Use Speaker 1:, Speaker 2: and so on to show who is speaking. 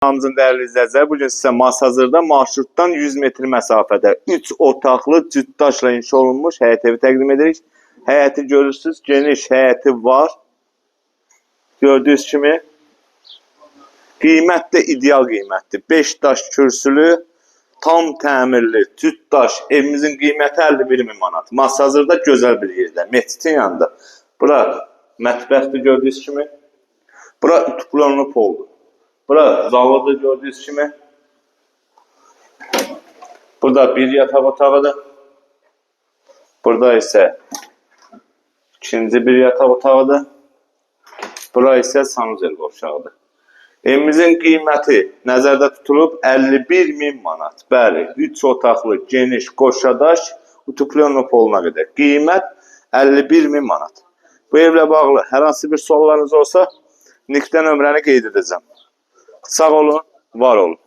Speaker 1: Hamzın dəyərli izləyicilər, bugün sizə Masazırda marşrutdan 100 metr məsafədə 3 otaqlı cütdaşla inşa olunmuş həyət evi təqdim edirik. Həyəti görürsünüz, geniş həyəti var. Gördüyünüz kimi qiymət də ideal qiymətdir. 5 daş kürsülü, tam təmirli cütdaş evimizin qiyməti 51.000 manat. Masazırda gözəl bir yerdə, meçidin yanında. Bura mətbəxdir gördüyünüz kimi. Bura ütüklənli poldur. Burada zalıda gördüğünüz kimi. Burada bir yatak otağıdır. Burada ise ikinci bir yatak otağıdır. Burada ise sanuzel qovşağıdır. Evimizin qiyməti nəzərdə tutulub 51.000 manat. Bəli, 3 otaqlı, geniş, qoşadaş, utuplyonlu poluna qədər. Qiymət 51.000 manat. Bu evlə bağlı hər hansı bir suallarınız olsa, Nikdə nömrəni qeyd edəcəm. Sağ olun, var olun.